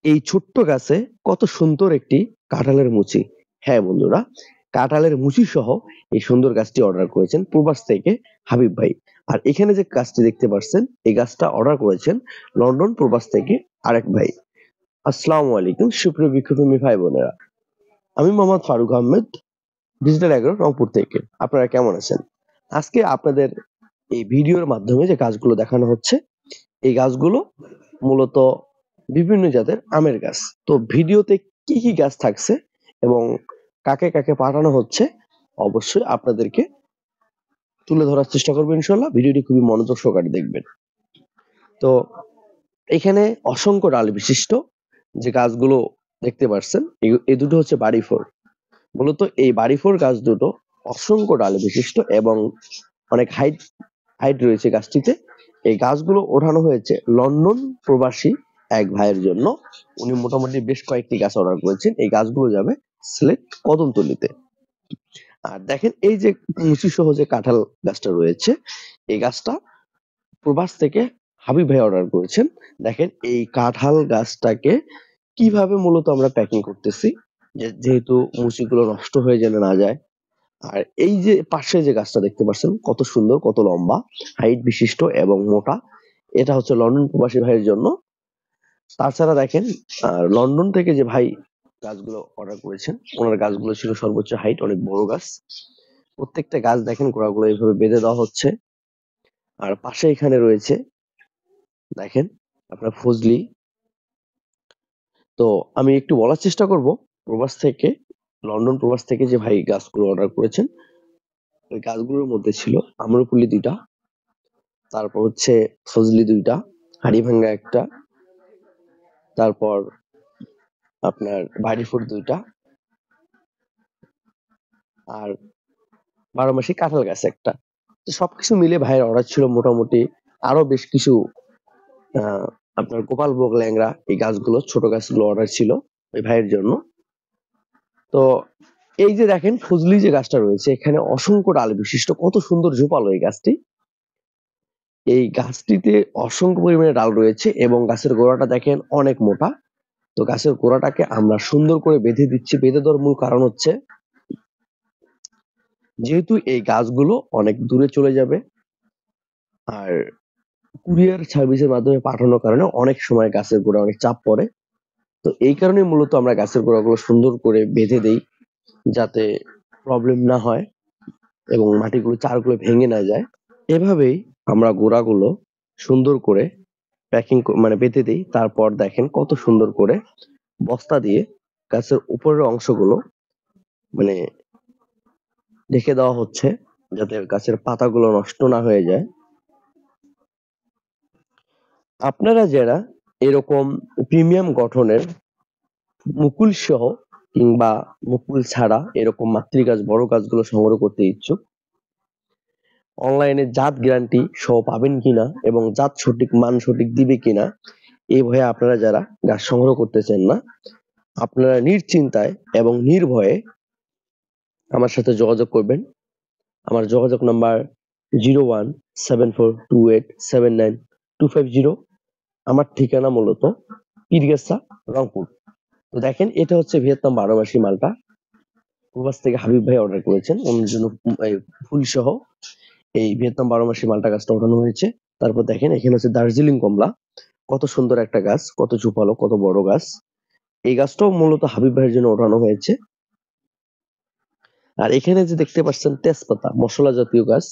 এই ছোট্ট গাছে কত সুন্দর একটি কাঁঠালের মুচি। হ্যাঁ বন্ধুরা, কাঁঠালের মুচি সহ এই সুন্দর গাছটি অর্ডার করেছেন প্রবাস থেকে হাবিব ভাই। আর এখানে যে গাছটি দেখতে পাচ্ছেন, এই গাছটা অর্ডার করেছেন লন্ডন প্রবাস থেকে আরেক ভাই। আসসালামু আলাইকুম সুপ্রিয় বিক্ষোভী ভাই বোনেরা, আমি মোহাম্মদ ফারুক আহমেদ, ডিজিটাল এগ্রো রংপুর থেকে। আপনারা কেমন আছেন? আজকে আপনাদের এই ভিডিওর মাধ্যমে যে গাছগুলো দেখানো হচ্ছে, এই গাছগুলো মূলত বিভিন্ন জাতের আমের গাছ। তো ভিডিওতে কি কি গাছ থাকছে এবং কাকে কাকে পাঠানো হচ্ছে অবশ্যই আপনাদেরকে তুলে ধরার চেষ্টা করবো ইনশাল্লাহ। ভিডিওটি খুবই মনোযোগ সহকারে দেখবেন। তো এখানে অসংখ্য ডাল বিশিষ্ট যে গাছগুলো দেখতে পাচ্ছেন, এই দুটো হচ্ছে বাড়ি ফোর। মূলত এই বাড়ি ফোর গাছ দুটো অসংখ্য ডাল বিশিষ্ট এবং অনেক হাইট হাইট রয়েছে গাছটিতে। এই গাছগুলো ওঠানো হয়েছে লন্ডন প্রবাসী এক ভাইয়ের জন্য। উনি মোটামুটি বেশ কয়েকটি গাছ অর্ডার করেছেন। এই গাছগুলো যাবে সিলেট কদমতলীতে। আর দেখেন, এই যে মুচি সহ যে কাঁঠাল গাছটা রয়েছে, এই গাছটা প্রবাস থেকে হাবিব ভাই অর্ডার করেছেন। দেখেন এই কাঁঠাল গাছটাকে কিভাবে মূলত আমরা প্যাকিং করতেছি, যেহেতু মুচিগুলো নষ্ট হয়ে যেন না যায়। আর এই যে পাশে যে গাছটা দেখতে পাচ্ছেন, কত সুন্দর, কত লম্বা, হাইট বিশিষ্ট এবং মোটা। এটা হচ্ছে লন্ডন প্রবাসী ভাইয়ের জন্য। তাছাড়া দেখেন, লন্ডন থেকে যে ভাই গাছগুলো অর্ডার করেছেন, ওনার গাছগুলো ছিল সর্বোচ্চ হাইট, অনেক বড় গাছ। প্রত্যেকটা গাছ দেখেন গোড়াগুলো এইভাবে বেঁধে দেওয়া হচ্ছে। আর পাশে এখানে রয়েছে দেখেন আপনার ফজলি। তো আমি একটু বলার চেষ্টা করব, প্রবাস থেকে, লন্ডন প্রবাস থেকে যে ভাই গাছগুলো অর্ডার করেছেন, ওই গাছগুলোর মধ্যে ছিল আম্রকুলি 2টা, তারপর হচ্ছে ফজলি 2টা, হাড়িভাঙ্গা 1টা, তারপর আপনার বাড়িফোর 2টা, আর 12 মাসি কাঁঠাল গাছ 1টা। তো সবকিছু মিলে ভাইয়ের অর্ডার ছিল মোটামুটি আরো বেশ কিছু। আপনার গোপালভোগ ল্যাংড়া এই গাছগুলো, ছোট গাছগুলো অর্ডার ছিল ওই ভাইয়ের জন্য। তো এই যে দেখেন ফজলি যে গাছটা রয়েছে, এখানে অসংখ্য ডাল বিশিষ্ট, কত সুন্দর ঝোপালো এই গাছটি। এই গাছটিতে অসংখ্য পরিমাণে ডাল রয়েছে এবং গাছের গোড়াটা দেখেন অনেক মোটা। তো গাছের গোড়াটাকে আমরা সুন্দর করে বেঁধে দিচ্ছি। বেঁধে দেওয়ার মূল কারণ হচ্ছে, যেহেতু এই গাছগুলো অনেক দূরে চলে যাবে, আর কুরিয়ার সার্ভিসের মাধ্যমে পাঠানোর কারণে অনেক সময় গাছের গোড়া অনেক চাপ পড়ে। তো এই কারণে মূলত আমরা গাছের গোড়াগুলো সুন্দর করে বেঁধে দেই, যাতে প্রবলেম না হয় এবং মাটিগুলো, চারগুলো ভেঙে না যায়। এভাবেই আমরা গোড়াগুলো সুন্দর করে প্যাকিং মানে বেঁধে দিই। তারপর দেখেন কত সুন্দর করে বস্তা দিয়ে গাছের উপরের অংশগুলো মানে ঢেকে দেওয়া হচ্ছে, যাতে গাছের পাতাগুলো নষ্ট না হয়ে যায়। আপনারা যারা এরকম প্রিমিয়াম গঠনের মুকুল সহ কিংবা মুকুল ছাড়া এরকম মাতৃ গাছ, বড় গাছগুলো সংগ্রহ করতে ইচ্ছুক, অনলাইনে জাত গ্যারান্টি সহ পাবেন কিনা এবং জাত সঠিক মান সঠিক দিবে কিনা, এই ভয়ে আপনারা যারা গাছ সংগ্রহ করতেছেন না, আপনারা নিশ্চিন্তায় এবং নির্ভয়ে আমার সাথে যোগাযোগ করবেন। আমার যোগাযোগ নাম্বার 01742879 আমার ঠিকানা মূলত পীরগাছা, রংপুর। তো দেখেন, এটা হচ্ছে ভিয়েতনাম 12 মাসি মালটা। প্রবাস থেকে হাবিব ভাই অর্ডার করেছেন ওনার জন্য ফুল সহ এই ভিয়েতনাম 12 মাসি মালটা গাছটা ওঠানো হয়েছে। তারপর দেখেন এখানে হচ্ছে দার্জিলিং কমলা, কত সুন্দর একটা গাছ, কত ঝোপালো, কত বড় গাছ। এই গাছটাও মূলত হাবিব ভাইয়ের জন্য ওঠানো হয়েছে। আর এখানে যে দেখতে পাচ্ছেন তেজপাতা, মশলা জাতীয় গাছ,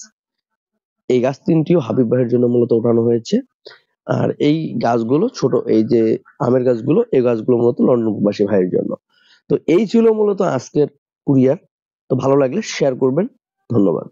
এই গাছ 3টিও হাবিব ভাইয়ের জন্য মূলত ওঠানো হয়েছে। আর এই গাছগুলো ছোট, এই যে আমের গাছগুলো, এই গাছগুলো মূলত লন্ডন প্রবাসী ভাইয়ের জন্য। তো এই ছিল মূলত আজকের কুরিয়ার। তো ভালো লাগলে শেয়ার করবেন। ধন্যবাদ।